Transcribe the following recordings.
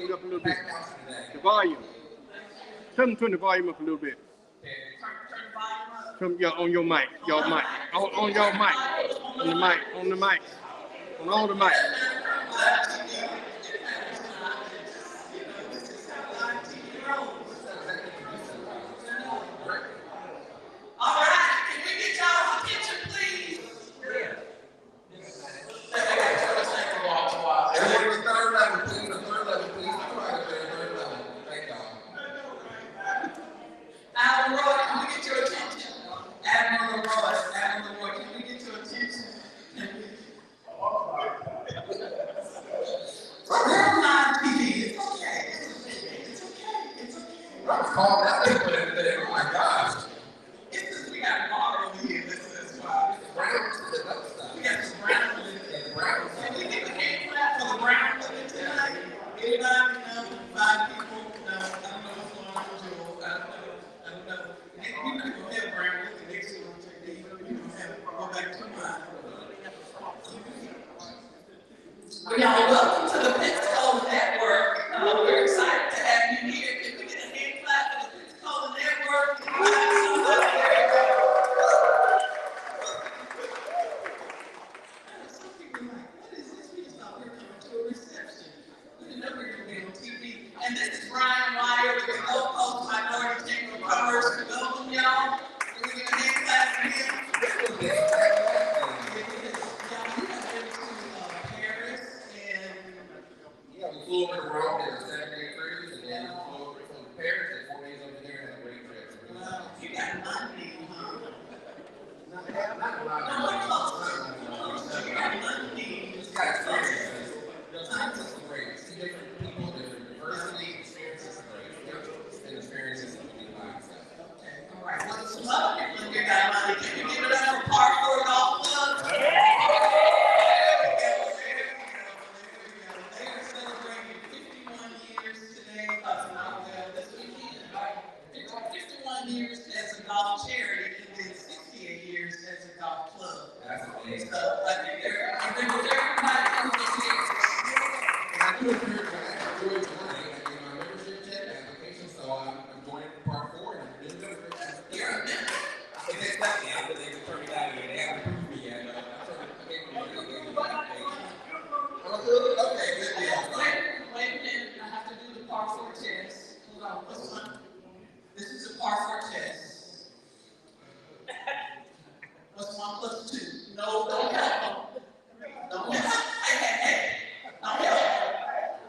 Turn it up a little bit. The volume. Tell them to turn the volume up a little bit. From your on your mic, your mic, on your mic, on the mic, on the mic, on all the mics. All right, can we get y'all's attention, please? Everyone in the third level, please. The third level, please. All right, third level. Thank y'all. Alan Roy, can we get your attention? Admiral Roy, can we get your attention? We're on TV. It's okay. It's okay. I'm calling out people that day. Oh my gosh. It's just we got water over here. That's why. We got some brown women. Can we get the hand clap for the brown women tonight? Anybody know? 5 people? No, I don't know what's going on with Joel. I don't know. We're not going to have brown women next year. We're going to have to go back to mine. Well, y'all, welcome to the Pensacola Network. We're excited to have you here. Can we get a hand clap for the Pensacola Network? Some people are like, what is this? We just thought we were coming to a reception. We didn't know we were going to be on TV. And this is Brian Wire with the Gulf Coast Minority Chamber of Commerce. Welcome, y'all. Can we get a hand clap for him? We flew over to Rome, did a 7-day cruise, and then we flew over from Paris, and 4 days over there, and had a great trip. You got money, huh? Not You got money. Just got experiences. It's great. See different people, different diversity, experiences are great. And experiences that we need lives. Okay, all right. Well, some other people in here got money. Can you give it up for Park 4 Golf Club? Years as a golf charity and then 68 years as a golf club. That's amazing. So I think everybody comes to here. And I do appear to have enjoyed tonight. I gave my membership check application, so I'm joining Part 4 and I'm doing it. You're a member. I think that's not but they can turn it out again. They haven't approved me yet. Okay, good deal. Wait a minute. I have to do the Part 4 test. Hold on. What's one? This is a Part 4 test. What's 1 plus 2? No, don't help them. Don't help them. Hey. Don't help them.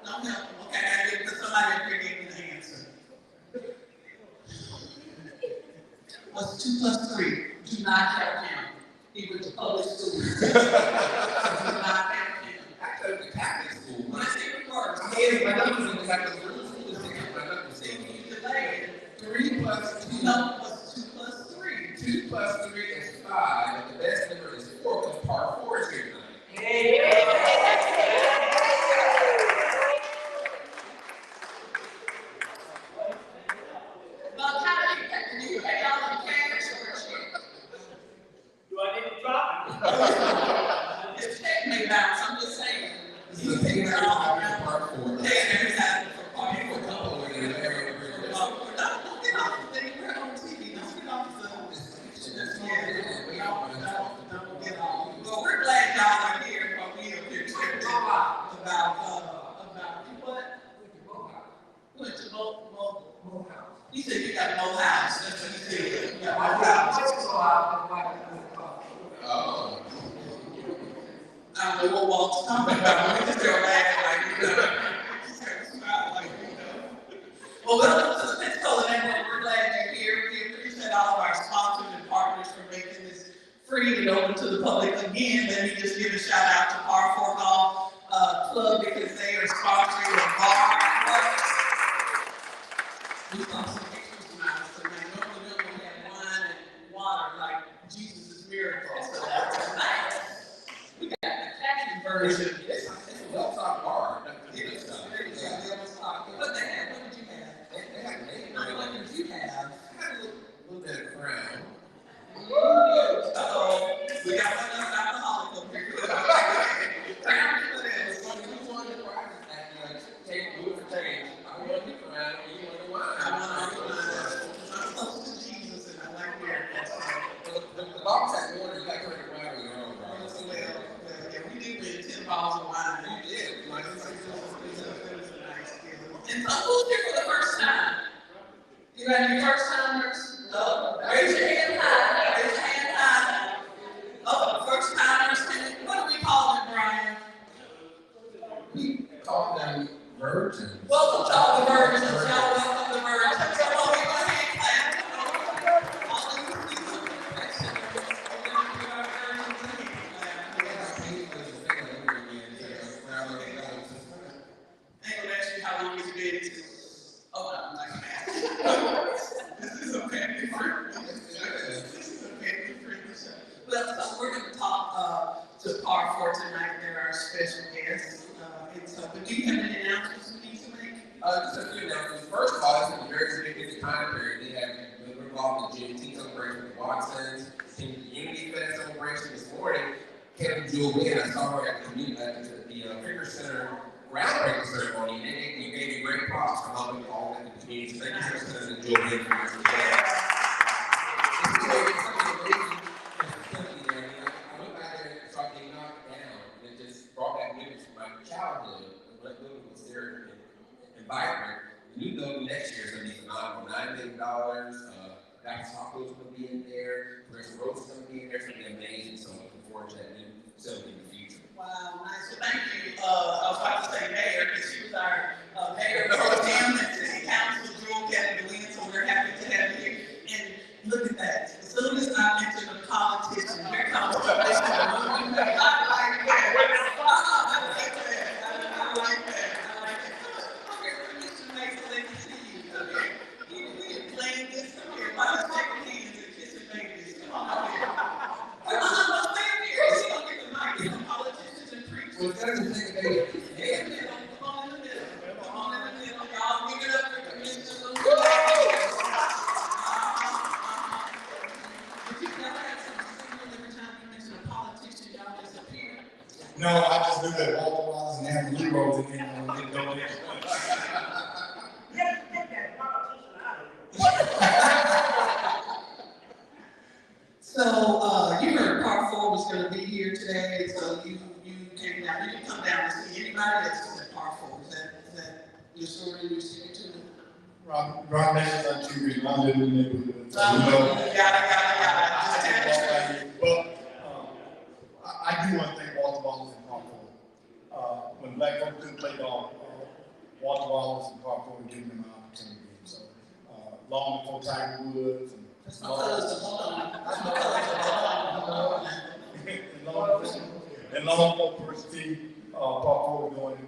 Don't help them. Okay, I gotta give it to somebody up here to give me the answer. What's 2 plus 3? Do not help him. He went to public school. Do not help him. I go to Catholic school. What's it worse? I gave my numbers in the Catholic school. My numbers saved me. 3 plus 2. No, what's 2 plus 3? 2 plus 3 is 5, and the best number is 4, because Part 4 is here tonight. But how do you pay all the cash or check? Do I need to drop? This check may bounce, I'm just saying. This is a payment for Part 4. Pay everything for Part 4. People come over here and they're very Don't get off the thing, we're on TV, don't get off the don't get off. Well, we're glad y'all are here, but we are here tripping about what? We went to Mo House. He said you got Mo House, that's what he said. You got Mo House. Oh. I don't know what Walt's talking about, we just still laugh like, Well, welcome to the Pensacola Network. We're glad you're here. We appreciate all of our sponsors and partners for making this free and open to the public. Again, let me just give a shout out to Par 4 Golf Club because they are sponsoring the bar. We saw some pictures tonight, so normally we have wine and water like Jesus' miracle. So that's nice. We got the Catholic version. It's a well-stocked bar. What the heck? What did you have? They have name. What did you have? I had a little bit of crown. Uh-oh. We got one else alcoholic up here. Who's one of the prizes that take food for taking? And some who's here for the first time? You got any first timers? No? Raise your hand high. Raise your hand high. Oh, first timers. What do we call them, Brian? We call them virgins. Welcome to all the virgins. Y'all welcome the virgins. Come on, give us a hand clap. All of you please look at the section. We're going to give our virgins a hand clap. I ain't gonna ask you how long it's been. Oh, no, I'm not gonna ask. This is a family friendly. This is a family friendly show. But so we're gonna talk to Par 4 tonight. They're our special guests. And so, but do you have any announcements you need to make? Just a few announcements. First of all, it's a very significant time period. We're involved in Juneteenth celebration with Watson's, in the Unity Fest celebration this morning. Kevin Jewel and I saw her at the Finger Center groundbreaking ceremony, and you gave me great props for helping all in the community. So thank you, Finger Center, and Jewel for your support. I went back there and started getting knocked down, and it just brought back memories from my childhood. What building was there and vibrant. The new building next year is going to be phenomenal. $9 million. Dr. Taco's going to be in there. Chris Rose is going to be in there. It's going to be amazing. So I'm looking forward to that new facility in the future. Wow, nice. So thank you. I was about to say mayor, because she was our mayor pro tem and city council, Jewel Capitalina, so we're happy to have you here. And look at that. As soon as I mentioned a politician, here comes the politician. I like that. I like that. Okay, Mr. Mason, let me see you. Okay. We are playing this. Come here. Why don't you shake hands and kiss your babies? Come on here. Come on, stand here. She gonna get the mic. Some politicians and preachers. Well, that's the thing that they Come on in the middle. Come on in the middle. Y'all give it up for Commissioner Lou. Did you never have something similar every time you mention a politician, y'all disappear? No, I just do that Walter Wallace and have the Leroy and then get donations. You have to get that politician out of here. So, you heard Part 4 was going to be here today, so you came down. You didn't come down to see anybody that's at Part 4. Is that your story you're sticking to? Ron Nation, I choose Ron living in the neighborhood. So, Yada. Just tell the truth. But I do want to thank Walter Wallace and Park 4. When black folks couldn't play golf, Walter Wallace and Park 4 gave them an opportunity. So, long before Tiger Woods and That's my cousin. Hold on. and long before First Tee, Park 4 was going,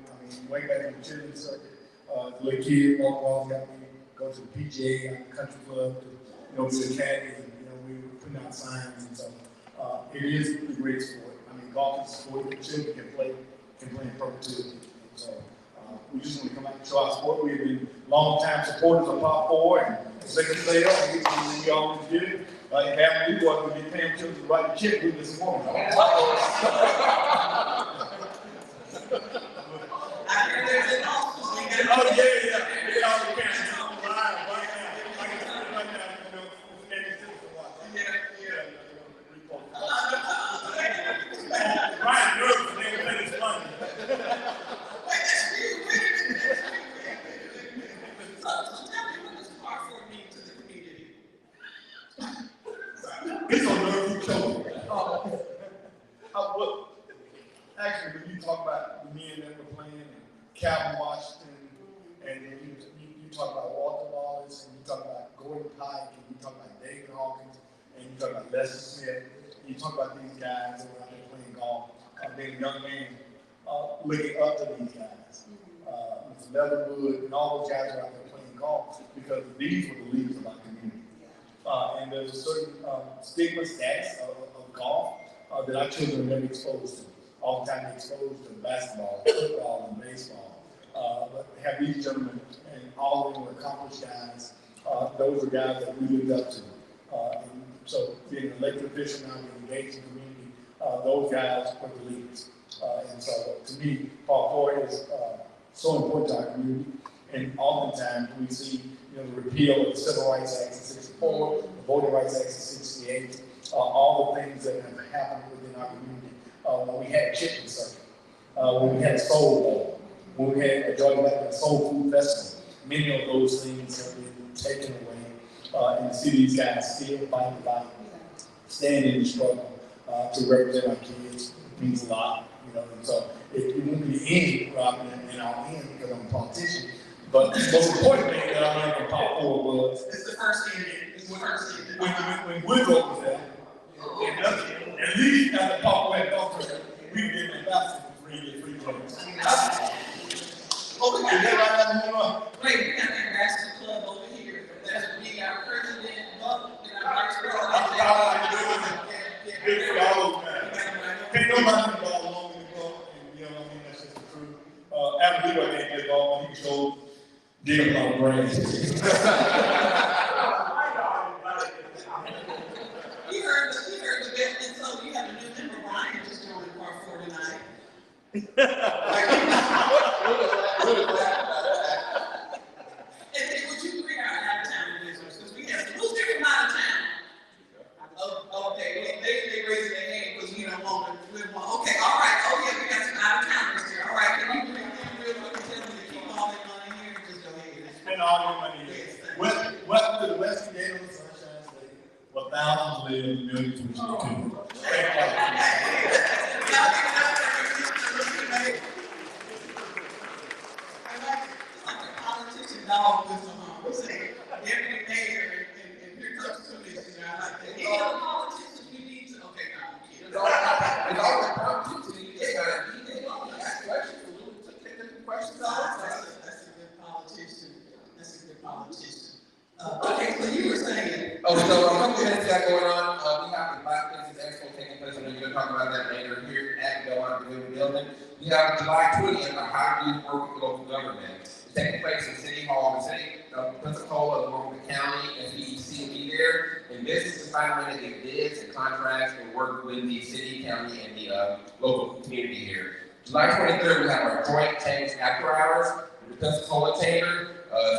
way back in the children's circuit. The little kid, Walter Wallace got me go to the PGA, country club, to the academy, and we were putting out signs, and so it is a great sport. Golf is a sport that children can play in perpetuity. So we just want to come out and show our sport. We've been long-time supporters of Pop 4, and second stay up, we always get it. Like having you want to be paying children to write a check with this morning. I hear there's an office. Oh, yeah. Brian nervous, they can play this money. So tell me what does Part 4 mean to the community? It's on nerve choke. Actually, when you talk about the men that were playing, Calvin Washington, and then you talk about Walter Wallace, and you talk about Gordon Pike, and you talk about David Hawkins, and you talk about Lester Smith, and you talk about these guys that were out there playing golf, being young men, looking up to these guys. Mr. Leatherwood and all those guys are out there playing golf because these were the leaders of our community. And there's a certain stigma status of golf that our children are never exposed to. All the time they're exposed to basketball, football, and baseball. But have these gentlemen, and all of them were accomplished guys, those are guys that we looked up to. And so being an elected official now, being engaged in the community, those guys are the leaders. And so to me, Part 4 is so important to our community. And oftentimes we see the repeal of the Civil Rights Act of 64, the Voting Rights Act of 68, all the things that have happened within our community. When we had chicken circuit, when we had soul bowl, when we had a Georgia Black Soul Food Festival, many of those things have been taken away. And the city's guys still fighting the fight, standing in the struggle to represent our kids. It means a lot, you know. And so it won't be the end, Robin, and I'll end because I'm a politician. But the most important thing that I learned from Pop 4 was It's the first end. It's the first end. when Woodrow was there, at least after Pop 4 had gone through, we did an ambassador for free clubs. Oh, we got Is that right now? Wait, we got the ambassador club over here. That's me, our president, Buck, and our vice president. Can't nobody get ball along in the club, and you know what I mean, that's just the truth. After Leroy can't play ball, he can show dig on brains. We heard the best, and so you have a new member, Ryan, just joined Part 4 tonight. And then would you bring our out-of-town visitors, because we have some little different out of town. Oh, okay, they raised their hand because we don't want to live one. Okay, all right, oh yeah, we got some out-of-towners here. All right, can you bring them real quick and tell them to keep all their money here and just go ahead? Spend all your money here. Welcome to the West Gate of Sunshine State, where thousands live and millions wish to do. Dog with some we say every mayor and here comes the commission. I like that. Any other politicians we need to I'm kidding. It's all the competition. You just gotta ask questions. Take the questions out. That's a good politician. That's a good politician. Okay, so you were saying. Oh, so a couple events got going on. We have the Black Business Expo taking place. I know you're going to talk about that later here at the building. We have July 20th, how do you work with local government? It's taking place in City Hall, the city of Pensacola, along with the county and PEC will be there. And businesses find when they get bids and contracts and work with the city, county, and the local community here. July 23rd, we have our joint tanks after hours with the Pensacola Chamber.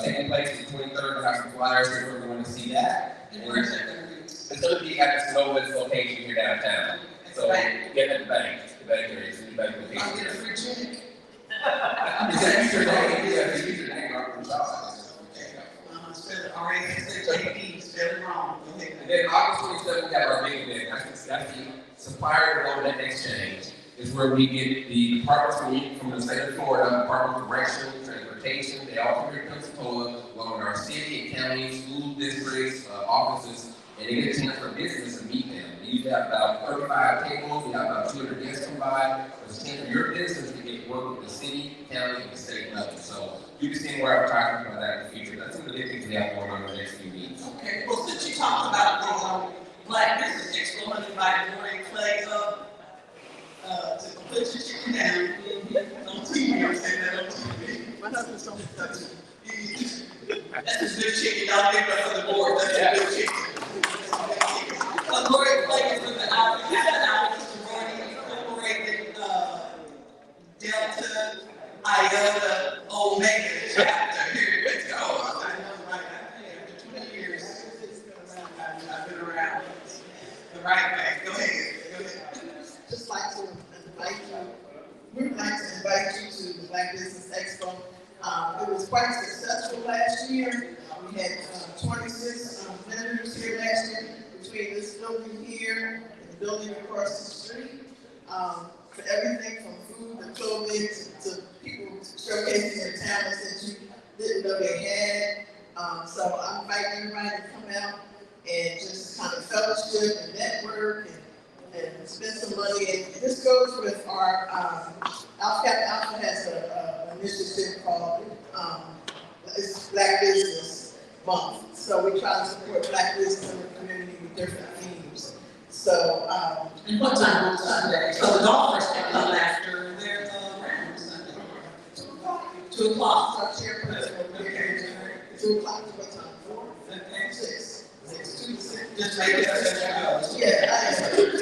Taking place on the 23rd, we have some flyers here if everyone to see that. And it's going to be at the Snowwoods location here downtown. So get at the bank area, so the bank location. I'll get a free check. Is that your name? Yeah, it's your name. Spell it R-A-S-H-A-P, spell it wrong. And then August 27th, we have our big event. That's the Supplier Development Exchange. Is where we get the departments from the state of Florida, Department of Correction, Transportation, they all come here to Pensacola, along with our city and county, school districts, offices, and they get a chance for business to meet them. We usually have about 35 tables, we have about 200 guests come by. It's a chance for your business to get work with the city, county, and the state level. So you can see where I'm talking about that in the future. That's some of the big things we have going on in the next few weeks. Okay, well, since you talked about the Black Business Expo, I'm inviting Lori Clay up to put your chicken down on TV. I'm saying that on TV. My husband's on that's a good chicken. Y'all give it for the board. That's a good chicken. Lori Clay is with the Alpha sorority incorporated Delta Iota Omega chapter. Here, go. I know, right? After 20 years, I've been around the right way. Go ahead. Just like to invite you, we would like to invite you to the Black Business Expo. It was quite successful last year. We had 26 vendors here last year between this building here and the building across the street. For everything from food to clothing to people showcasing their talents that you didn't know they had. So I invite everybody to come out and just kind of fellowship and network and spend some money. And this goes with our Alpha has an initiative called it's Black Business Month. So we try to support Black business in the community with different themes. So And what time on Sunday? So the golfers can come after their round Sunday. 2 o'clock. our chairperson will be here 2 o'clock. What time? 4? Okay. 6. 2 to 6. Just make it as it goes. Yeah, 2 to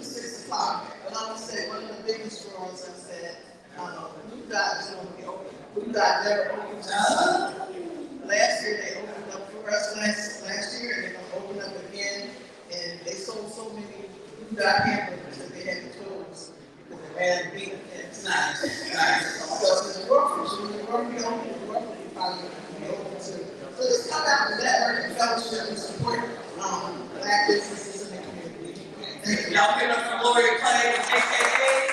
6 o'clock. And I'm gonna say one of the biggest draws is that Blue Dot is going to be open. Blue Dot never opened. Last year they opened up for us last year, and they're gonna open up again. And they sold so many Blue Dot hamburgers that they had to close because they ran beat and Nice. So the work from you, the work we don't do, the work we probably be open to. So just come out and network and fellowship and support black businesses in the community. Thank you. Y'all give us some Gloria Clay and AKA.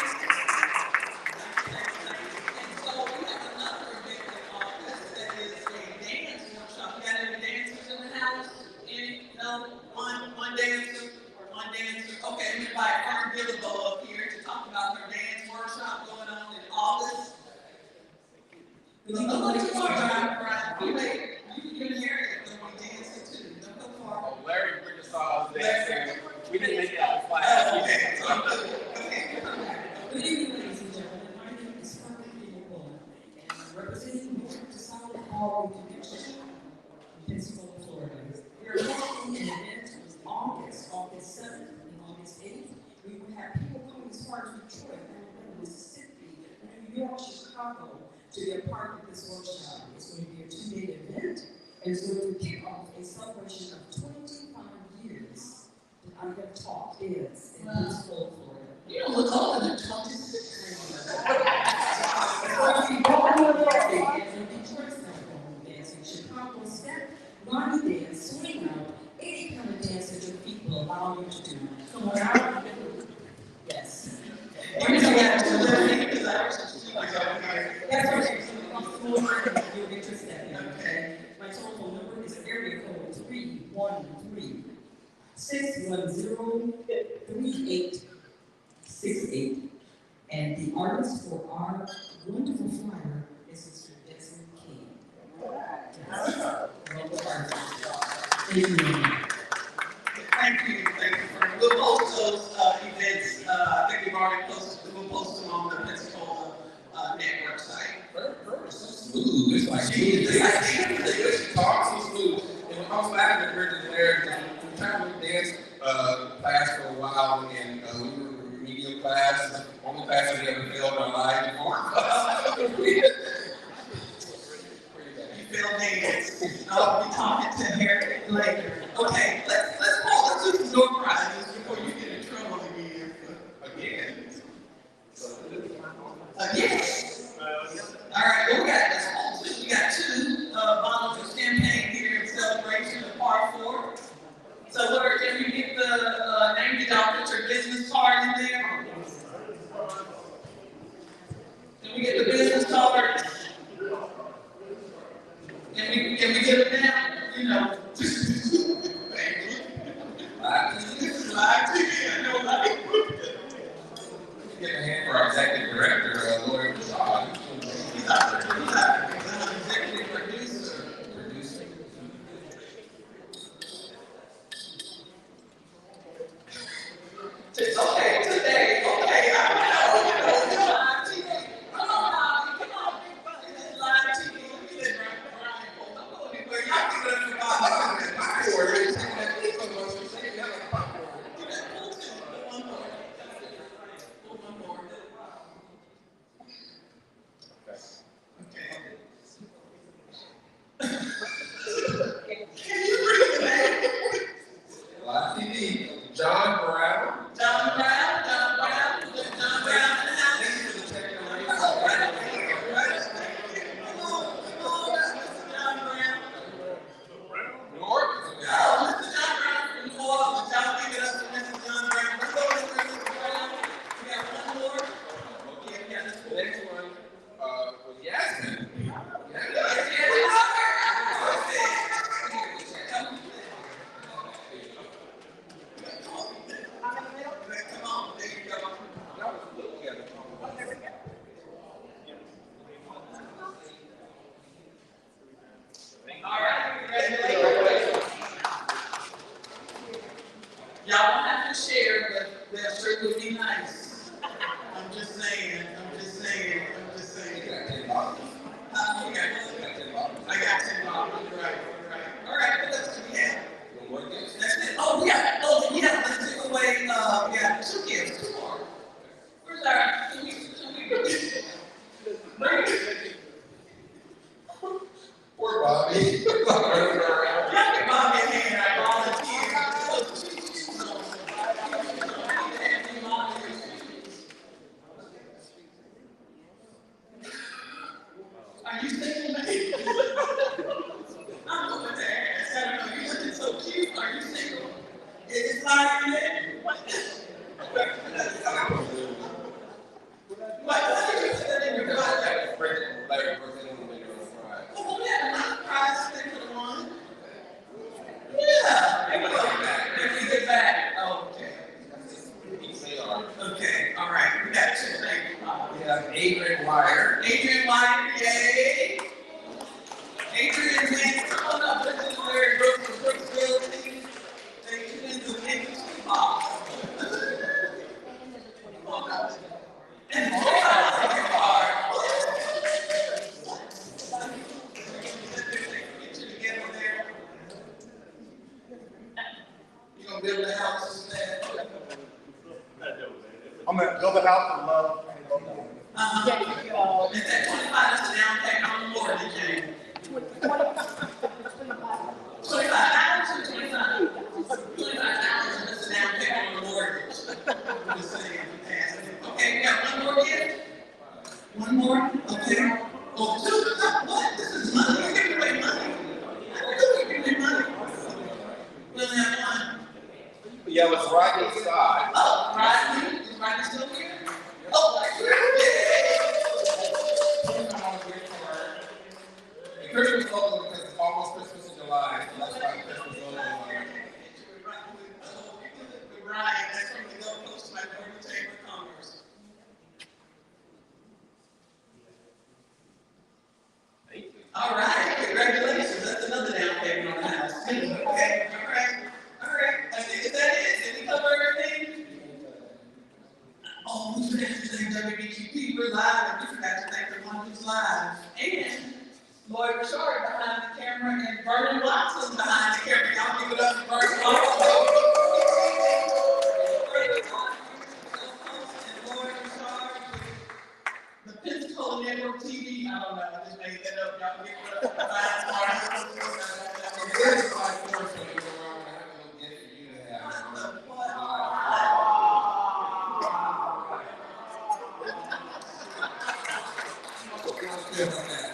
Okay, we invite Fern Gillibo up here to talk about her dance workshop going on in August. You know what you are, right? You can hear it when we dancing too. Don't go far. Oh, Larry, we just saw us dancing. We didn't make it out of class. Good evening, ladies and gentlemen. My name is Fern Gillibo, and I'm representing North to South Hall Convention in Pensacola, Florida. We are hosting an event August 7th and August 8th. We will have people coming as far as Detroit, Alabama, Mississippi, New York, Chicago to be a part of this workshop. It's going to be a 2-day event, and it's going to kick off a celebration of 25 years that I have taught dance in Pensacola, Florida. You don't look older than 26. Dancing, Chicago step, Lonnie dance, swing out, any kind of dance that your feet will allow you to do. Come on out. Yes. Every time I have to live because I was That's okay. So you'll get your step in, okay? My telephone number is area code 313-610-3868. And the artist for our wonderful flyer is Mr. Desmond King. Yes. Wonderful artist. Thank you. Thank you for we'll post those events. I think we've already posted. We'll post them on the Pensacola Network site. It's so smooth. It's like she talks so smooth. And when I was laughing at Bridget there, we tried to dance class for a while, and we were in remedial class, only class we ever failed in our life before. You feel dance. I'll be talking to her later. Okay, let's do some door prizes before you get in trouble again. Again. All right, well, we got 2 bottles of champagne here in celebration of part 4. So, Laura, can you get the name? Did y'all put your business card in there? Can we get the business card? Can we get it now? You know. Live TV, I know live. Get a hand for our executive director, Lori Shaw. He's our executive producer. It's okay today. Okay, I know. It's live TV. Come on, big buddy. It's live TV. Look at it, Brian. Don't go anywhere. Y'all give it a One more. Can you bring it back? Live TV, John Brown. John Brown in the house. Thank you for the technology. Come on, Mr. John Brown. North. Oh, Mr. John Brown from New Orleans. Y'all give it up for Mr. John Brown. Let's go to Mr. Brown. We got one more. Okay, we got this The next one was Yasmin. Come on, there you go. All right, congratulations. Y'all don't have to share, but that sure would be nice. I'm just saying. You got $10. Adrian Wire. Adrian Wire, yay. Adrian, man, come on up. This is where Brooksville team. Adrian's an industry boss. And you gonna build a house instead? I'm gonna build a house and love. Is that 25? That's the down payment on the mortgage, Jay. 25,000, 25,000. 25,000. That's the down payment on the mortgage. I'm just saying. Okay, we got one more gift. One more. Okay. Oh, two. What? This is money. You're giving away money. You're giving away money. We only have one. Yeah, it's right inside. Oh, Rodney. Is Rodney still here? Oh, that's The Christmas logo because it's almost Christmas in July, so that's why the Christmas logo is on it. Right, that's from the Gulf Coast, my Northern Chamber of Commerce. Thank you. All right, congratulations. That's another down payment on the house. Okay, all right. I think is that it? Did we cover everything? Oh, we forgot to thank WBQP. We're live, and we forgot to thank the one who's live. And Lloyd Richard behind the camera, and Vernon Watson behind the camera. Y'all give it up for Vernon Watson. And Lloyd Richard with the Pensacola Network TV. I don't know, I just made that up. Y'all give it up. There's a lot of force when you go around and have a little gift for you to have. Good on that.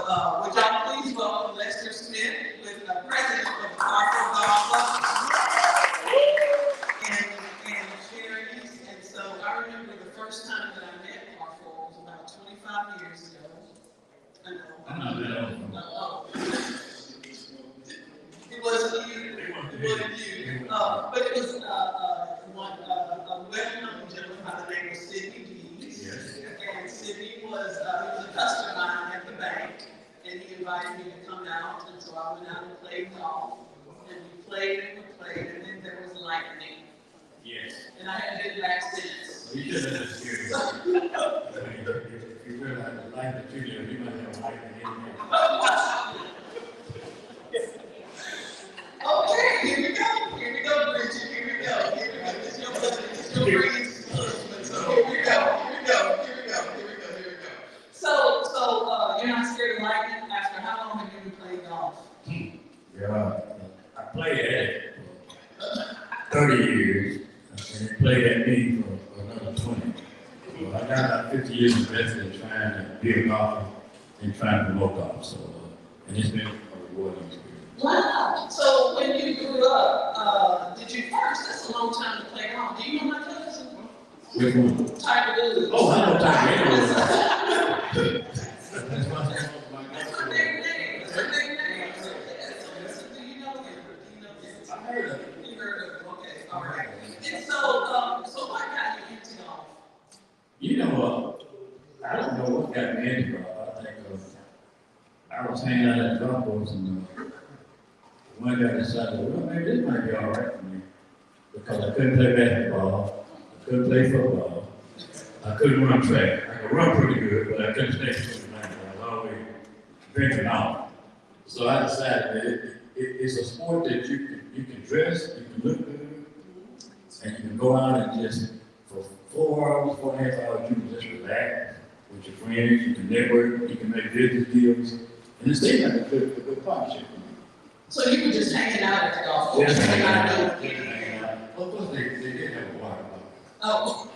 would y'all please welcome Lester Smith, with president of the Hartford Golf Club, and charities. And so I remember the first time that I met Hartford was about 25 years ago. I know. It wasn't you. But it was a well-known gentleman by the name of Sidney Dees. Yes. And Sidney was a customer of mine at the bank, and he invited me to come out, and so I went out and played golf, and we played, and then there was lightning. Yes. And I haven't been back since. You should have just scared. If you realize the life that you live, you might have a life in here. Okay, here we go, Bridget, here we go. It's your brain's husband, so here we go. So, you're not scared of lightning? After how long have you been playing golf? Yeah, I played at it for 30 years, and they played at me for another 20. So I got about 50 years invested in trying to be a golfer and trying to promote golf. So, and it's been a rewarding experience. Wow. So when you grew up, did you first? That's a long time to play golf. Do you know my cousin? Which one? Tiger Woods. Oh, I know Tiger Woods. That's her big name. Do you know him? I heard of it. You heard of him. Okay. All right. And so what got you into golf? You know, I don't know what got me into golf. I think I was hanging out at the golf course, and one guy decided, well, maybe this might be all right for me, because I couldn't play basketball, I couldn't play football, I couldn't run track. I could run pretty good, but I couldn't stay for the night. I was always venturing out. So I decided that it's a sport that you can dress, you can look good, and you can go out and just for 4 hours, 4.5 hours, you can just relax with your friends, you can network, you can make business deals, and it seemed like a good partnership for me. So you were just hanging out at the golf course? Yes, hanging out. Of course, they did have a water bottle. Oh.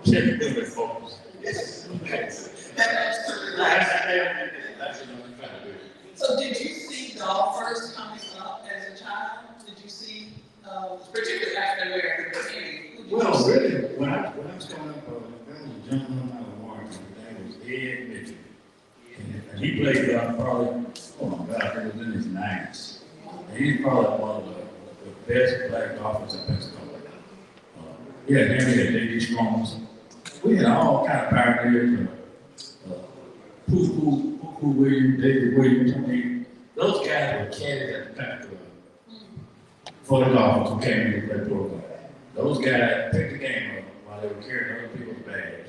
Check the focus. Yes. That helps to relax. That's what I'm trying to do. So did you see golfers coming up as a child? Did you see, particularly African American community? Well, really, when I was growing up, there was a gentleman out of Warrington. His name was Ed Mitchell. And he played golf probably, oh my God, he was in his 90s. And he's probably one of the best black golfers in Pensacola. Yeah, then we had J.D. Strong. We had all kind of pioneers, Poo Williams, David Williams. I mean, those guys were caddies at the country club for the golfers who came in to play pro golf. Those guys picked the game up while they were carrying other people's bags,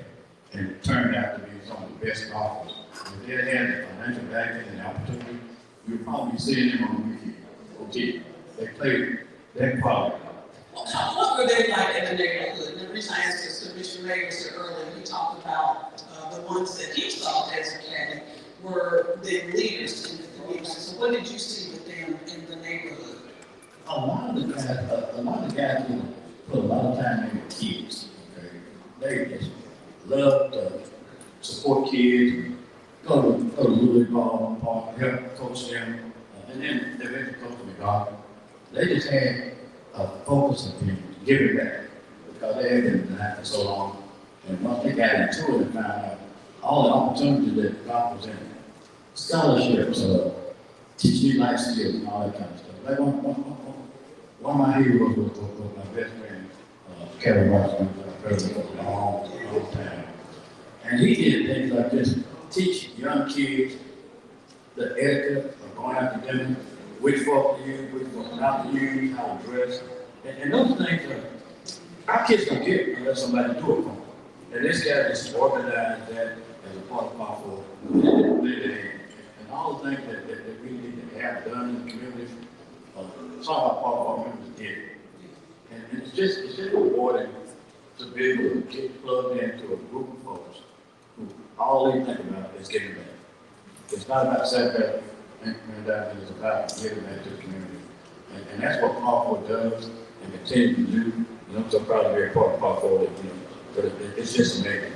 and it turned out to be some of the best golfers. If they had the financial backing and the opportunity, you'll probably be seeing them on the weekend. Okay, they played that quality. What were they like in the neighborhood? And the reason I asked this, because Mr. Mayor said earlier, he talked about the ones that he saw as a caddy were the leaders in the community. So what did you see with them in the neighborhood? A lot of the guys put a lot of time in with kids. Okay, they just love to support kids, go to Louis Ball Park, help coach them, and then eventually coach them in golf. They just had a focus of people giving back because they had been denied for so long. And once they got into it and found out all the opportunities that golf was in, scholarships, teaching you life skills and all that kind of stuff. Like one of my heroes was my best friend, Kevin Watson, president for a long time. And he did things like this, teach young kids the etiquette of going out to dinner, which fork to use, which fork not to use, how to dress. And those things our kids don't get unless somebody do it for them. And this guy just organized that as a part of our force. And all the things that we need to have done in the community, some of our members did. And it's just rewarding to be able to get plugged into a group of folks who all they think about is giving back. It's not about setback. And it's about giving back to the community. And that's what Park does and continues to do. And I'm so proud to be a part of Park but it's just amazing.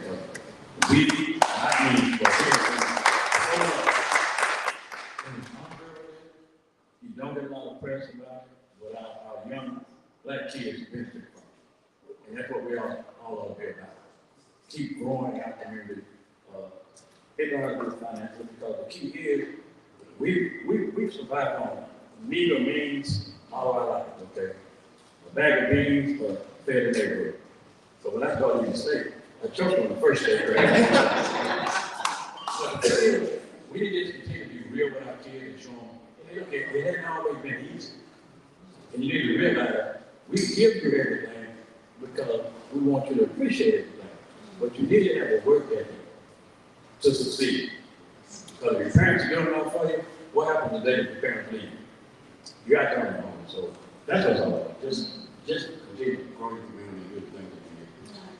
We, not me, but that kids benefit from. And that's what we all ought to be about. Keep growing our community. It don't have to be financial because the key is we've survived on meat or means all our life, okay? A bag of beans, but fed the neighborhood. So when I started in the state, I choked on the first day grade. But we need to continue to be real with our kids and show them, hey, look, it hasn't always been easy. And you need to realize we give you everything because we want you to appreciate everything. But you need to have a work ethic to succeed. Because if your parents are doing enough for you, what happens the day that your parents leave? You're out there on your own. So that's what it's all about. Just continue to grow your community and do the things that you need.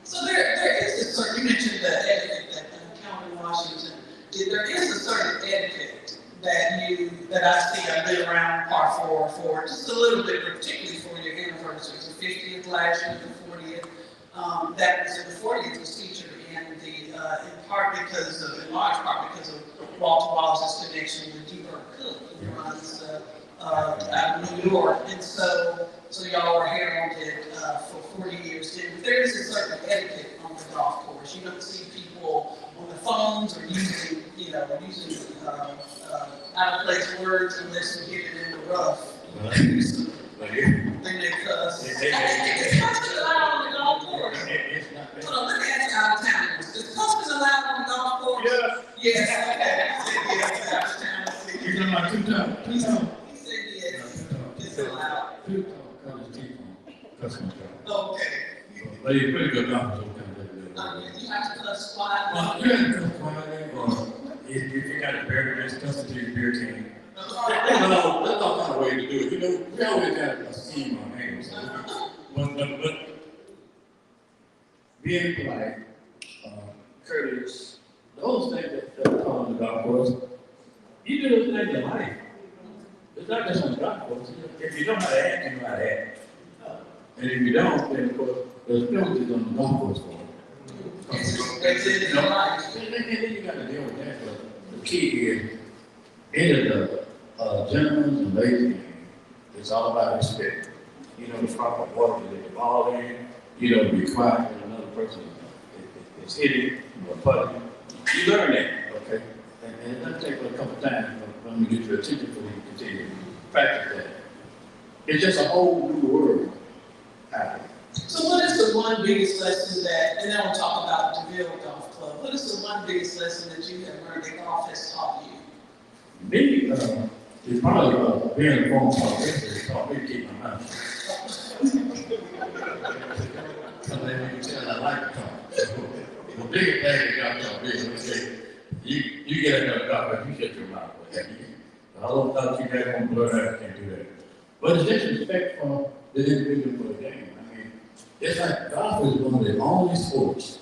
So there is a certain, you mentioned the etiquette that County Washington, there is a certain etiquette that I see. I've been around Part 4 for just a little bit, particularly for your anniversaries, the 50th last year, the 40th. That was the 40th was featured in large part because of Walter Wallace's connection with Hubert Cook, who runs out of New York, and so y'all were heralded for 40 years. And there is a certain etiquette on the golf course. You don't see people on the phones or using out of place words unless you get it in the rough. Then they cuss. Is cussing allowed on the golf course? Hold on, let me ask you out of towners. Is cussing allowed on the golf course? Yes. Yes, okay. Yes, out of town. You're talking about 2 times. He said yes. It's allowed. 2 times because it's customer. Okay. But he's pretty good golfer, You have to cuss quietly. well, you have to cuss quietly, or if you got a beer, just cuss it to your beer team. That's all kind of way to do it. You know, we always have a scheme on hands. But being polite, courteous, those things that come on the golf course, you do those things in life. It's not just on the golf course. If you know how to act, you know how to act. And if you don't, then of course, there's penalties on the golf course for it. That's it in life. And then you got to deal with that. But the key is, it is a gentleman's and ladies' game. It's all about respect. You know the proper water to get the ball in. You know to be quiet when another person is hitting or putting. You learn that, okay? And it doesn't take but a couple of times for them to get your attention for you to continue to practice that. It's just a whole new world out there. So what is the one biggest lesson that, and then we'll talk about DeVille Golf Club, what is the one biggest lesson that you have learned that golf has taught you? Me, it's probably being a former politician taught me to keep my mouth. Because then you can tell I like to talk. The biggest thing that got taught me is you get another golf, but you shut your mouth. I don't thought you guys want to blow that, I can't do that. But it's disrespect for the individual for the game. I mean, it's like golf is one of the only sports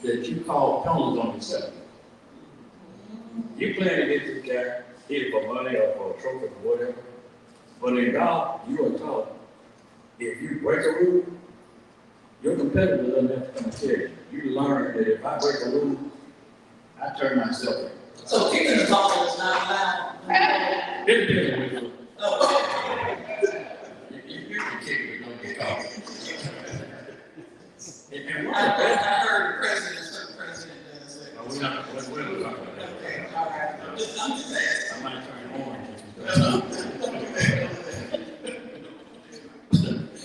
that you call penalties on yourself. You playing against the guy, either for money or for a trophy or whatever. But in golf, you are taught, if you break a rule, your competitor doesn't have to come and tell you. You learn that if I break a rule, I turn myself in. So kicking the ball is not allowed? It depends on which Oh. you can kick it, but don't get caught. And I heard the certain president does that. we're not talking about that. Okay, all right. I'm just asking. I might turn orange.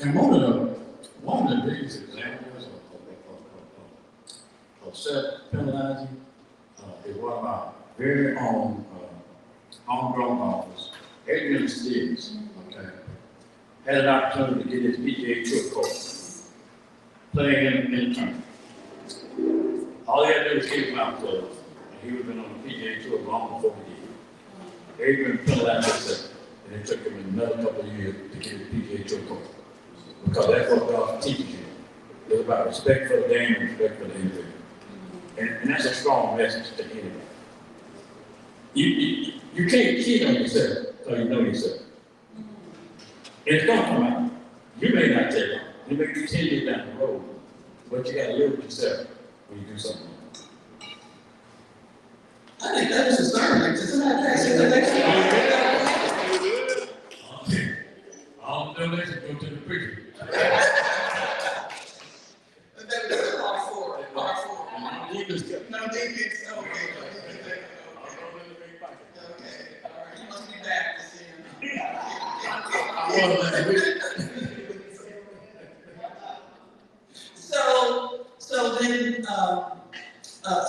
And one of the biggest examples of self-penalizing is one of our very own homegrown golfers, Adrian Stevens, okay, had an opportunity to get his PGA Tour course, playing in the tournament. All he had to do was keep him out close, and he would have been on the PGA Tour long before he did. Adrian penalized himself, and it took him another couple of years to get his PGA Tour course. Because that's what golf teaches you. It's about respect for the game and respect for the individual. And that's a strong message to anybody. You can't cheat on yourself until you know yourself. It's going to come out. You may not take it. You may be 10 years down the road, but you got to live with yourself when you do something. I think that was a sermon. Does somebody pass it the next one? All the donations go to the preacher.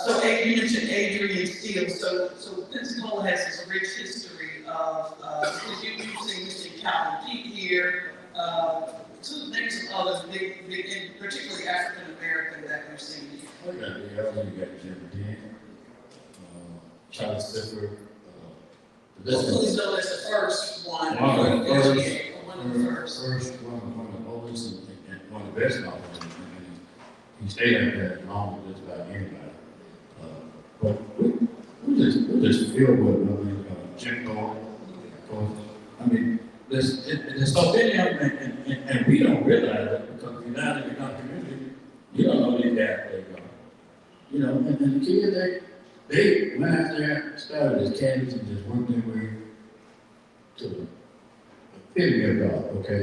So you mentioned Adrian Steele. So Pensacola has this rich history of, you've seen Calvin Pete here, maybe some others, big, and particularly African American that we've seen here. Oh, yeah, you got Jim Dean, Charlie Siffer. Hopefully, so that's the first one. One of the first. One of the oldest and one of the best novels. He stayed up there long as just about anybody. But we just feel with Jim Thorne, of course. I mean, there's so many of them, and we don't realize it because if you're not in the community, you don't know these guys they go. You know, and the kids, they went out there, started as caddies and just worked their way to the epitome of God, okay?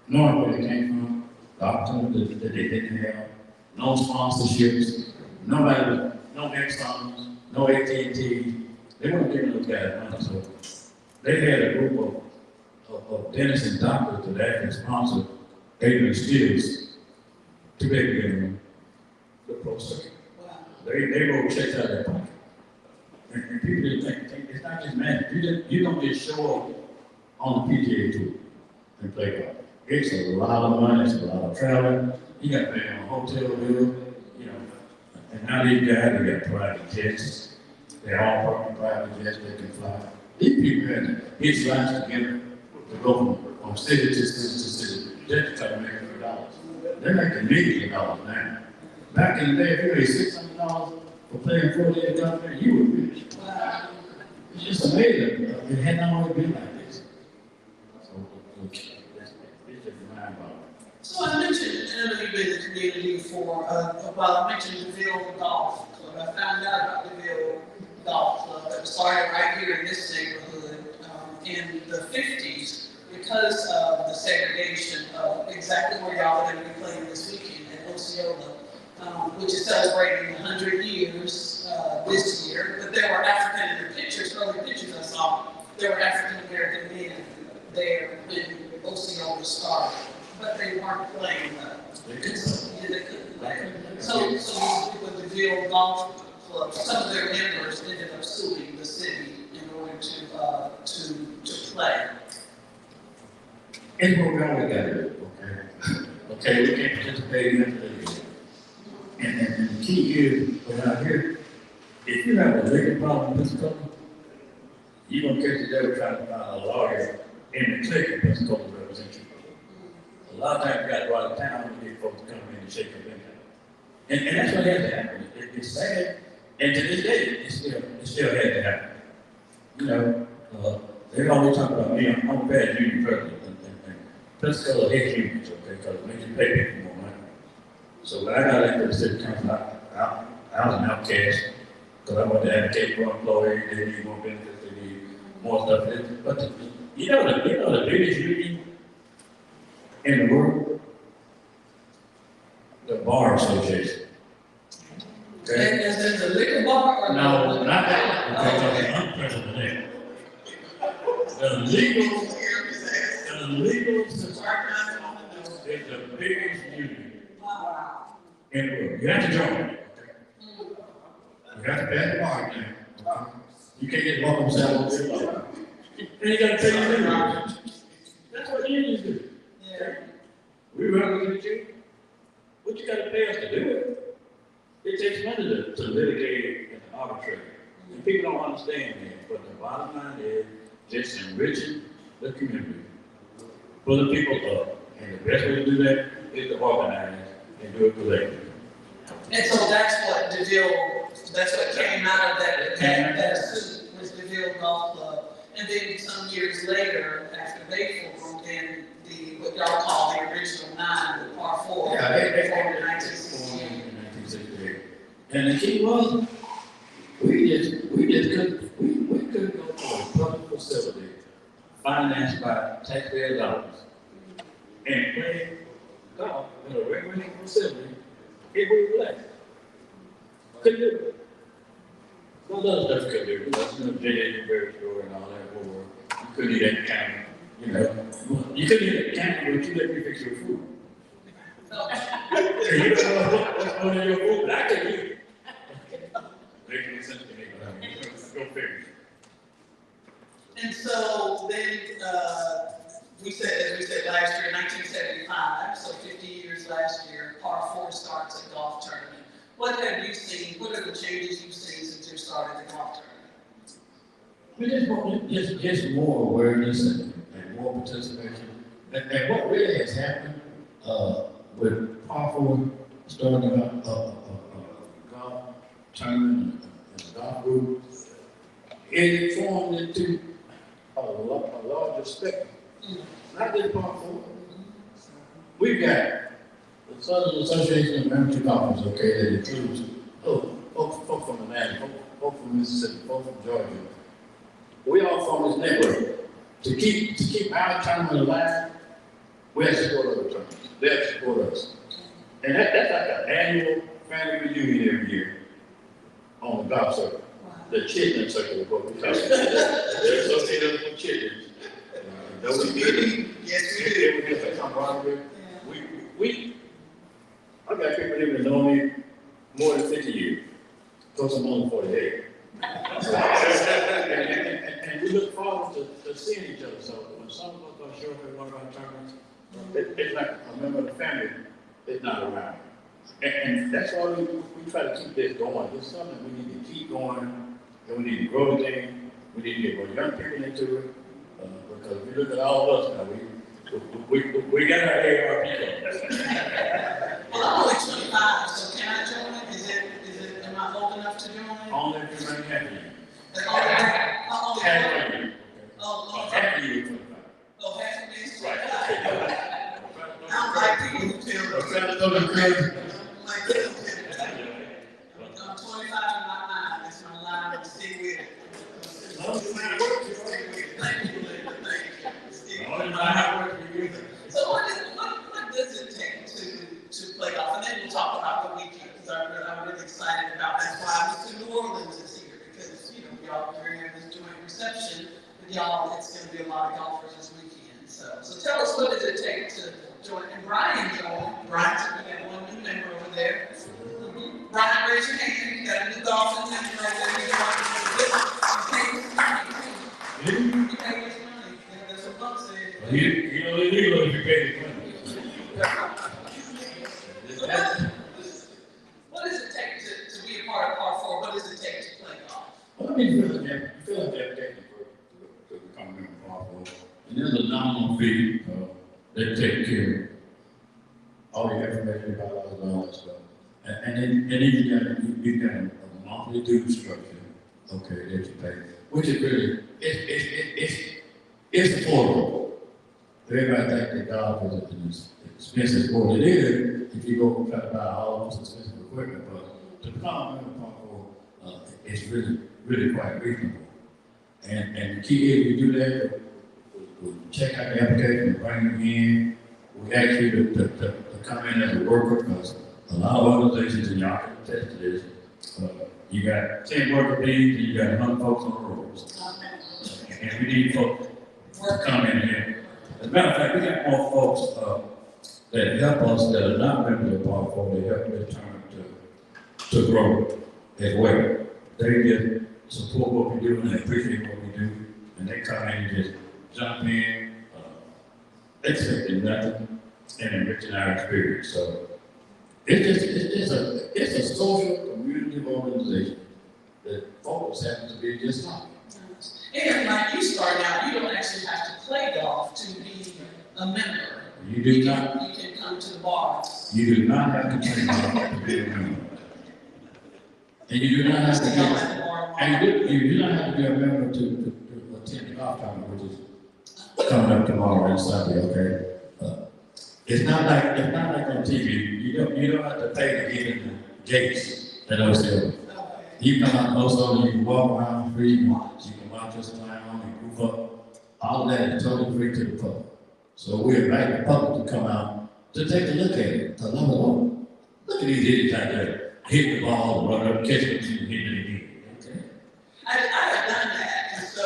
Knowing where they came from, the opportunities that they didn't have, no sponsorships, nobody, no Exxons, no AT&T. They weren't giving those guys money, so they had a group of dentists and doctors that actually sponsored Adrian Steele's to be able to get them the pro circuit. They wrote checks out of their pocket. And people just think it's not just magic. You don't just show up on the PGA Tour and play golf. It's a lot of money, it's a lot of traveling. You got to pay on a hotel bill, you know. And now these guys, they got private jets. They're all working private jets, they can fly. These people had to hitch lines together to go from city to city just to make $100. They're making millions of dollars now. Back in the day, if you made $600 for playing 48 golf, you were rich. It's just amazing. It had not always been like this. So, it's just mind-boggling. So I mentioned, and I know you've been in the community for a while, I mentioned DeVille Golf Club. I found out about DeVille Golf Club that was started right here in this neighborhood in the 50s because of the segregation of exactly where y'all are going to be playing this weekend at Osceola. Which is celebrating 100 years this year. But there were early pictures I saw, there were African American men there when Osceola started, but they weren't playing they couldn't play. So with the DeVille Golf Club, some of their members ended up suing the city in order to play. And what we always got to do, okay, we can't participate in it. And the key is, around here, if you have a liquor problem in Pensacola, you're going to catch the devil trying to find a lawyer in the clique in Pensacola to represent you. A lot of times you got to go out of town to get folks to come in and shake your income. And that's what has to happen. It's sad, and to this day, it still has to happen. You know, they always talk about me, I'm a bad union president, and Pensacola hates unions, okay, because it makes you pay people more money. So when I got elected to the city council, I was an outcast because I wanted to advocate for employees. They need more benefits, they need more stuff. But you know the biggest union in the world, the Bar Association. Okay. And is it the liquor bar or no? Not that. Okay, unprecedented. The legal society is the biggest union. In the world. You have to join it. You have to pass the bar exam. You can't get welcome saddles. And you got to pay your dues. That's what unions do. Yeah. We represent you. What you got to pay us to do it? It takes money to litigate and to arbitrate. And people don't understand that. But the bottom line is just enriching the community. Pull the people up. And the best way to do that is to organize and do it collectively. And so that's what came out of that suit was DeVille Golf Club. And then some years later, after they formed, then what y'all call the original 9, the par 4, yeah, they formed in 1968. And the key was, we couldn't go to a public facility financed by taxpayer dollars and play golf in a regulated facility if we were black. Couldn't do it. No other stuff could do it. That's J.A. Barry story and all that war. You couldn't eat that county. You know, you couldn't eat a camera, but you let me fix your food. You don't know what's going in your food, but I can eat it. Makes no sense to me, but I mean, go figure. And so then, we said, as we said last year, 1975, so 50 years last year, par 4 starts a golf tournament. What have you seen? What are the changes you've seen since you started the golf tournament? Just more awareness and more participation. And what really has happened with par 4 starting a golf tournament and a golf group, it formed into a larger spectrum. Not just par 4. We've got the Southern Association of Amateur Golfers, okay, that includes folks from Atlanta, folks from Mississippi, folks from Georgia. We all form this network to keep our tournament alive. We have to support other tournaments. They have to support us, and that's like an annual family reunion every year on the golf circuit. The chitlin circuit is what we call it. They're associated with chitlins. Yes, we do. We get some camaraderie. I got people that have known me more than 50 years. Because I'm only 48. and we look forward to seeing each other. So when some of us are show up at one of our tournaments, it's like a member of the family is not around. And that's why we try to keep this going. It's something we need to keep going, and we need to grow the thing. We need to get more young people into it. Because if you look at all of us now, we got our ARP. Well, I'm only 25, so can I join it? Am I old enough to join it? Only if you're happy. Half Half of you. Oh, half of me is 25. Right. I'm like people who tell me. I'm like 25 in my mind. That's my line. Stay with it. Thank you. So what does it take to play golf? And then we'll talk about the weekend, because I'm really excited about that. That's why Mr. New Orleans is here, because y'all are hearing this joint reception with y'all. It's going to be a lot of golfers this weekend. So tell us, what does it take to join? And Brian joined. Brian, we got one new member over there. Brian, raise your hand. You got a new golfing member over there. You know, illegal if you pay the money. What does it take to be a part of par 4? What does it take to play golf? Well, I mean, you feel like that technical to become a member of par 4. And there's a nominal fee they take care of all your information about all that stuff. And then you got a monthly due structure, okay, that you pay, which is really, it's affordable. Everybody think that golf is an expensive sport. It is if you go try to buy all this expensive equipment, but to become a member of par 4, it's really quite reasonable. And the key is we do that, we check out the application, bring you in, we ask you to come in as a worker, because a lot of organizations, and y'all can attest to this, you got 10 worker bees and you got 100 folks on the roads. And we need folks to come in here. As a matter of fact, we got more folks that help us that are not members of par 4. They help this tournament to grow as well. They just support what we do and they appreciate what we do, and they come in and just jump in, accepting nothing and enriching our experience. So it's a social community organization that folks happen to be just like. And like you started out, you don't actually have to play golf to be a member. You do not. You can come to the bars. You do not have to play golf to be a member. And you do not have to be. And you do not have to be a member to attend the golf tournament, which is coming up tomorrow on Sunday. Okay. It's not like on TV. You don't have to pay to get in the gates at those hills. You come out close on, you can walk around free, you can watch us climb on and goof up. All of that is totally free to the public. So we invite the public to come out to take a look at it. Look at these idiots out there, hit the ball, run up, catch it, and hit it again. Okay. I have done that, and so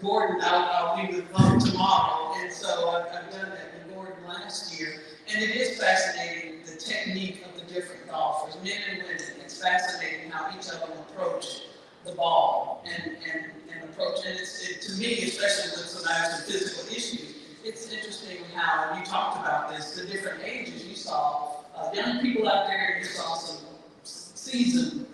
Gordon, I'll we would vote tomorrow. And so I've done that with Gordon last year. And it is fascinating, the technique of the different golfers, men and women. It's fascinating how each of them approach the ball and approach. And to me, especially with some physical issues, it's interesting how you talked about this, the different ages you saw. Young people out there, you saw some seasoned.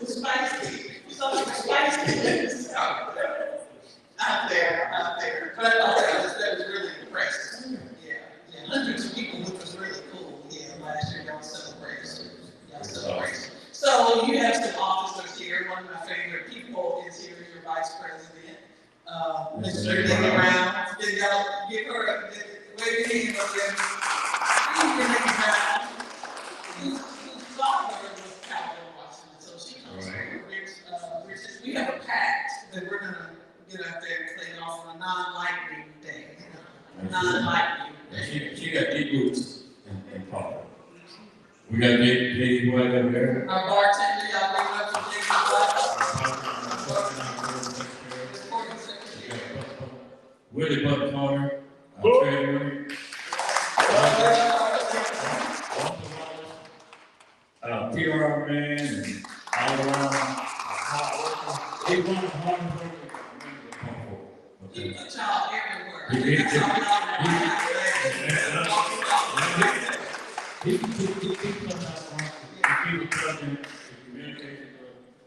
Spicy. Something spicy out there. But I thought that was really impressive. Yeah. Hundreds of people, which was really cool. Yeah, last year y'all celebrated. So you have some officers here. One of my favorite people is here, your vice president, Mr. Nikki Brown. Did y'all give her a wave your hand up there? Nikki Brown, whose father was Calvin Washington, so she comes from Richard. We have a pact that we're gonna get out there and play golf on a non-lightning day. Non-lightning. She got deep roots in Florida. We got J.D. White over there. Our bartender, y'all bring up some J.D. White. Willie Buck Carter, our treasurer. PR man and all around. He won the hard work. He put y'all everywhere. He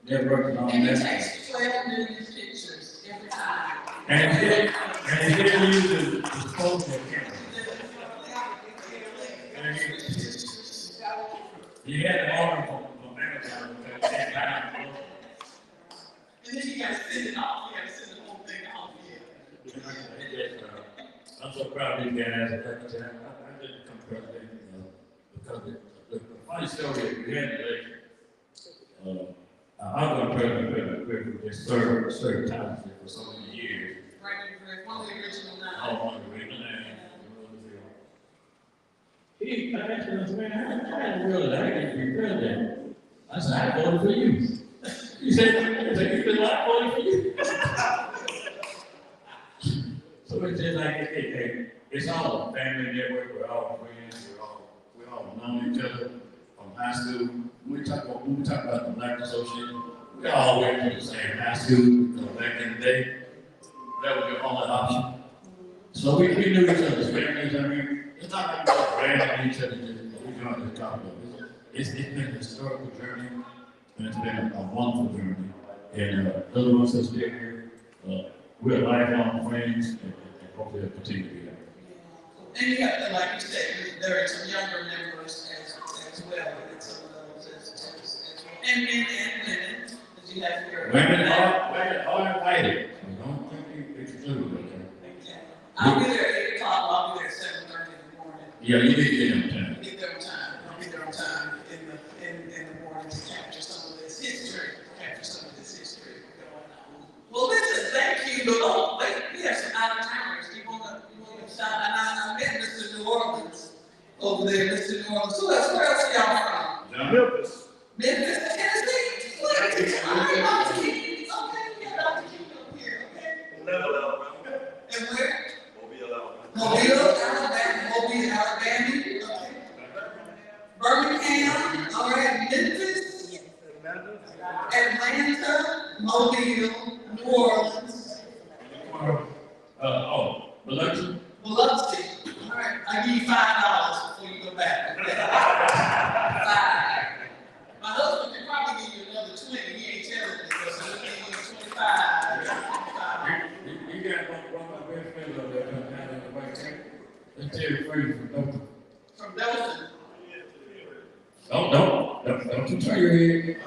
networking on and that. he takes 12 million pictures every time. And he didn't use his disposable camera. He had an order from Amazon that came down. And then you gotta send it off. You gotta send the whole thing off. I'm so proud of these guys. I didn't come president, because the funny story we had today. I was president for certain times for so many years. Right, one of the original nine. Oh, one of the original nine. He asked us, man, I didn't realize I didn't be president. I said, I voted for you. He said, you could not vote for you. So it's just like, it's all a family network. We're all friends. We all know each other from high school. When we talk about the Black Association, we all went to the same high school. Back in the day, that was the only option. So we knew each other's families. I mean, it's not like we're branding each other. We're going to talk about it. It's been a historical journey, and it's been a wonderful journey. And those of us that's still here, we're lifelong friends, and hopefully they'll continue to be there. And you have to, like you said, there are some younger members as well, and some of those as well. And men and women, that you have here. Women are invited. Don't think we exclude them. Okay. I'll be there at 8 o'clock, I'll be there at 7:30 in the morning. Yeah, you need to get them time. Get there on time. I'll be there on time in the morning to capture some of this history, going on. Well, listen, thank you, but wait, we have some out of towners. You want to shout? And I met Mr. New Orleans over there, Mr. New Orleans. Where else are y'all from? Memphis. Memphis, Tennessee. Look at this. All right, Dr. King. Okay, we got Dr. King up here. Okay. Level up. And where? Mobile, Mobile, Alabama. Okay. Birmingham. All right, Memphis. Atlanta, Mobile, New Orleans. Biloxi. Biloxi. All right, I give you $5 before you go back. Okay? 5. My husband can probably give you another 20. He ain't telling me, so he'll give you 25. You got one of my best friends over there down in the White Camp. Let's tell you free from Dothan. From Dothan. Don't you turn your head.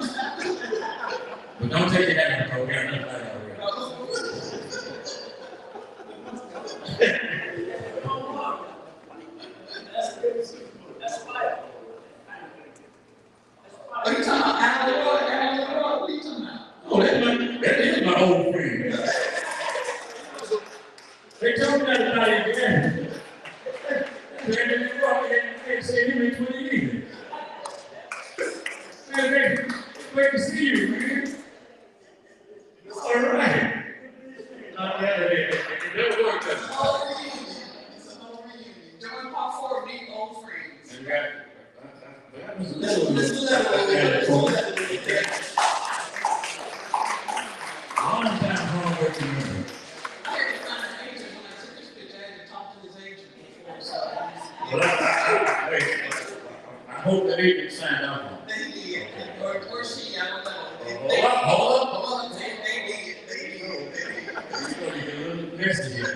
But don't take it out of the program. Are you talking about Alabama? What are you talking about? Oh, that is my old friend. They told me that about it again. They said him in 20 years. Long time hard-working member. I had to find an agent when I took this picture. I had to talk to his agent before, so. Well, I hope that agent signed off on it. They did, or she, I don't know. Hold up. They did. You're going to get a little messy here.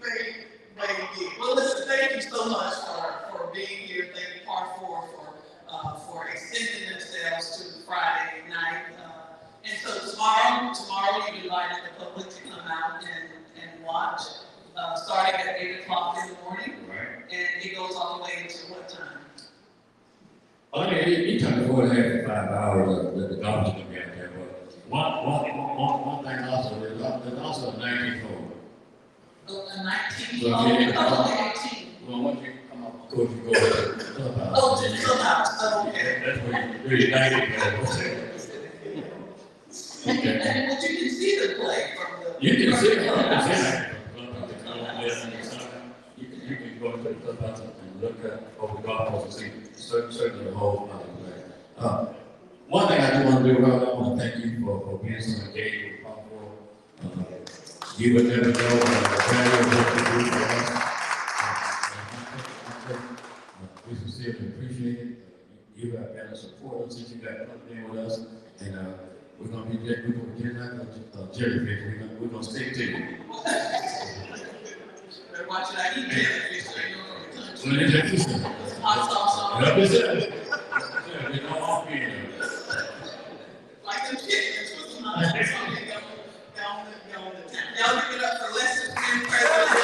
They did. Well, listen, thank you so much for being here. Thank you, Part 4, for extending themselves to Friday night. And so tomorrow you invited the public to come out and watch, starting at 8 o'clock in the morning. Right. And it goes all the way until what time? Oh, yeah, you took 4.5 to 5 hours that the doctor's going to be out there. But one thing also, there's also a 19th hole. A 19. So Oh, if you oh, 18. Well, once you come up, of course, you go to the clubhouse. Oh, to the clubhouse. Oh, okay. That's where you really like it. Okay. And but you can see the play from the. You can see it. You can go to the clubhouse and look at over the golf course and see certainly the whole play. One thing I do want to do, Robert, I want to thank you for being so engaged with Pop. You would never know the value of what you do for us. We sincerely appreciate it. You have been a supporter since you got plugged in with us, and we're going to be jellyfish. We're going to stick to you. Better watch it. I eat jellyfish, so you know from the country. Well, it's Hot sauce on it. We're going off here. Like them chickens with some hot sauce on it. Go on the town. Y'all give it up for Lester being president.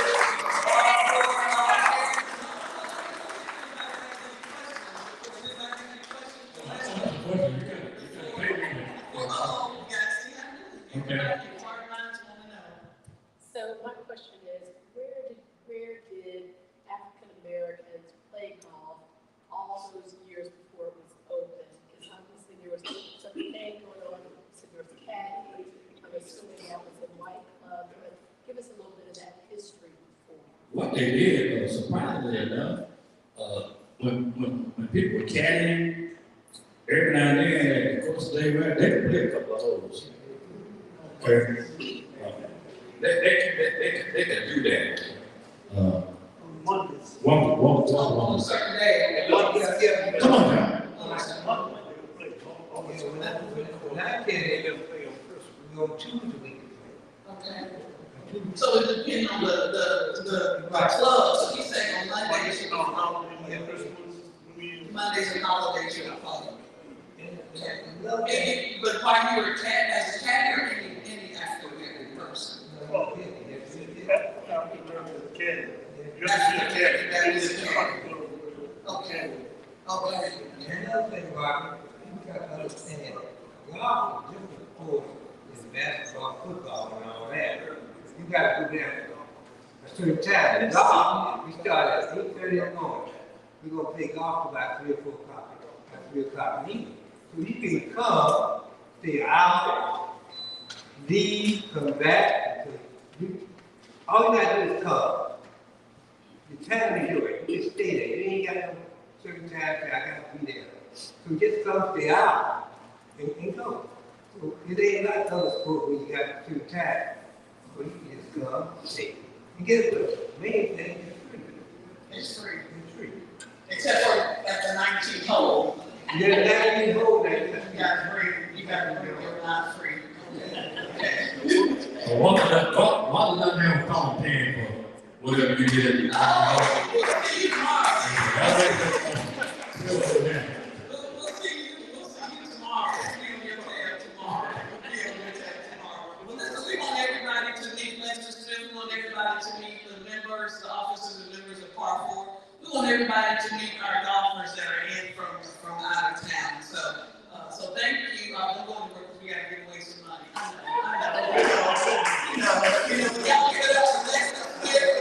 So my question is, where did African Americans play golf all those years before it was open? Because obviously there was some thing going on, so there was caddies, I'm assuming that was a white club, but give us a little bit of that history before. What they did, surprisingly enough, when people were caddying, every now and then, of course, they could play a couple of holes. Okay. They can do that. One Certain day. Come on, John. When I did we go Tuesday we can play. Okay. So it depends on the club. So he's saying on Mondays you can Mondays and holidays you can play. Okay. But while you were as a caddy or any African American person? Okay. Okay. And another thing about it, you got to understand, golf is different sport than basketball, football, and all that. You got to go down a certain time. Golf, we start at 8:30 in the morning. We're going to play golf about 3 or 4 o'clock, at 3 o'clock in the evening. So you can come, stay an hour, leave, come back. All you got to do is come. The time is yours. You just stay there. You ain't got no certain time, I got to be there. So just come, stay out, and go. So it ain't like other sports where you got certain time. So you can just come, stay. You get it. The main thing is free. It's free. It's free. Except for at the 19th hole. Yeah, that is whole thing. You got to bring your not free. One of them have called paying for whatever you did. Oh, we'll see you tomorrow. We'll see you tomorrow. We'll be on your tab tomorrow. Well, listen, we want everybody to meet Lester Smith. We want everybody to meet the members, the officers and members of Part 4. We want everybody to meet our golfers that are in from out of town. So thank you. We're going to work because we got to give away some money. I know. Y'all give it up to Lester Smith.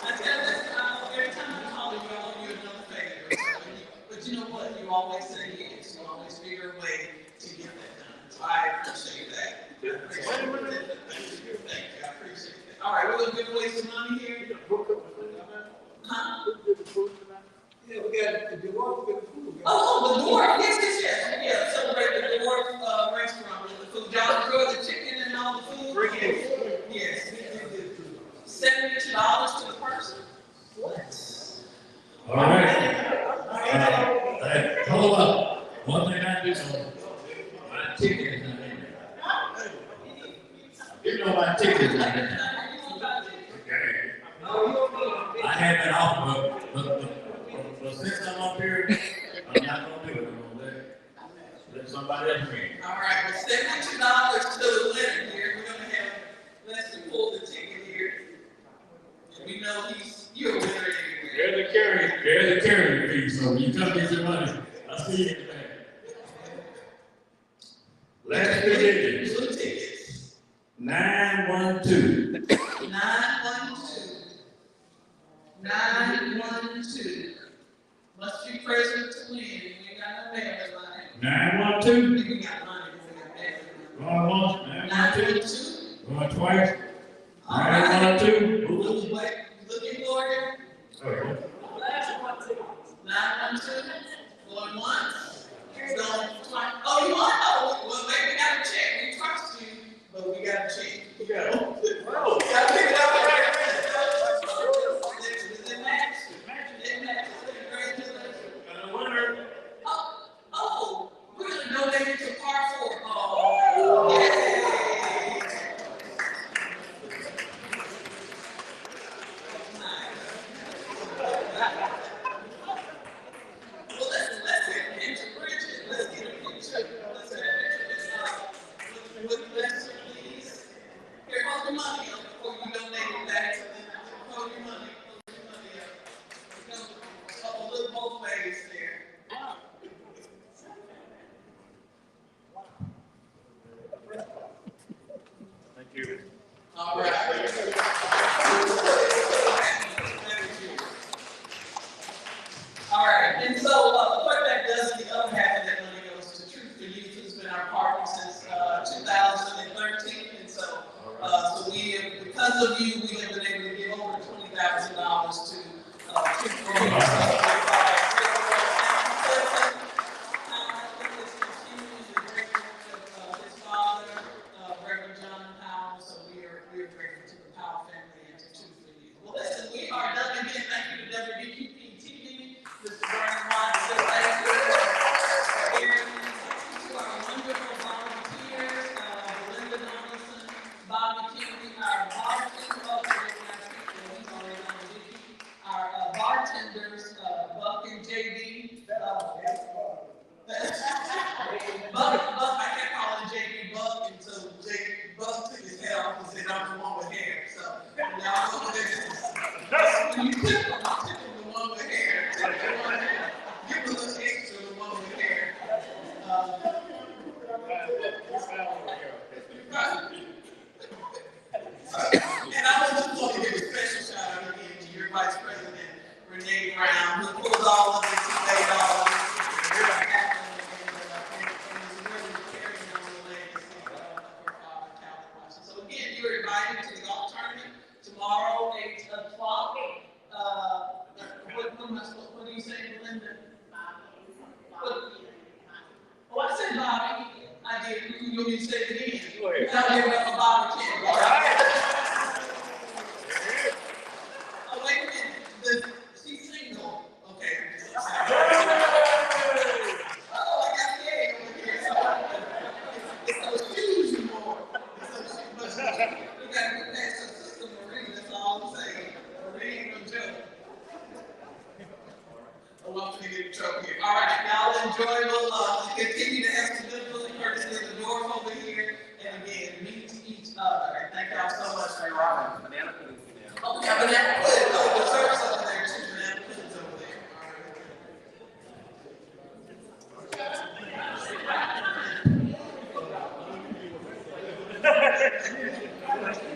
I tell Lester, every time I call you, I owe you another favor. But you know what? You always say yes. You always figure a way to get that done. So I appreciate that. Thank you. I appreciate that. All right, we're going to give away some money here. All right. Hey, hold up. One thing I do know, my ticket is not in there. You know my ticket is not in there. Okay. I had that off, but since I'm up here, I'm not gonna do it. I'm gonna let somebody else read. All right, well, $72 to the winner here. We're gonna have Leslie pull the ticket here. And we know you're a winner anyway. There's the carrying fee, so when you come get your money, I'll see you in the back. Last three digits. Blue tickets. 912. 912. 912. Must be present to win. We ain't got no mail line. 912. We got money, we got mail. Going once, 912. going twice. All right. 912. Looking for it. Okay. Last one, too. 912. Going once. Going twice. Oh, you want? Oh, well, wait, we got to check. We trust you, but we got to check. We got to pick it up right here. Does it match? It matches. Congratulations. Got a winner. Oh, we're going to donate it to Par 4. Oh, yay. Well, let's get a picture, Bridget. Let's get a picture. Let's get a picture with Lester, please. Here, hold your money up before you donate it back to them. Hold your money up. Go, look both ways there. Thank you. All right. All right, and so what that does, the other half of that money goes to Truth for Youth, who's been our partner since 2013, and so we have, because of you, we have been able to give over $20,000 to Truth for Youth. Grateful to the Powell family and to Truth for Youth. Well, listen, we are done again. Thank you to WBQP TV, Mr. Brian Watson. Thank you to our wonderful volunteers, Belinda Donaldson, Bobby Kennedy, our bartenders, Buck and JB. Buck, I kept calling JB Buck until Buck took his hair off and said, I'm the one with hair. So now I'm when you tip them, the one with hair. Give a little extra, the one with hair. And I just want to give a special shout out again to your Vice President, Renee Brown, who pulls all of this and made all of this. So again, you're invited to the golf tournament tomorrow, 8 o'clock. What do you say, Belinda? Oh, I said Bobby. I did. You want me to say it again? Go ahead. I'll give it up for Bobby Kennedy. All right. Oh, wait a minute. She's single. Okay. Oh, I got gay over here. It's those shoes you wore. We got to put that to Sister Marie. That's all I'm saying. Marie ain't no joke. I'm going to get in trouble here. All right, y'all enjoy. We'll continue to have some good food courtesy of the door over here. And again, meet each other. Thank y'all so much for your honor. Banana pudding. Oh, we got banana pudding. Oh, the service over there too. Banana pudding's over there. All right.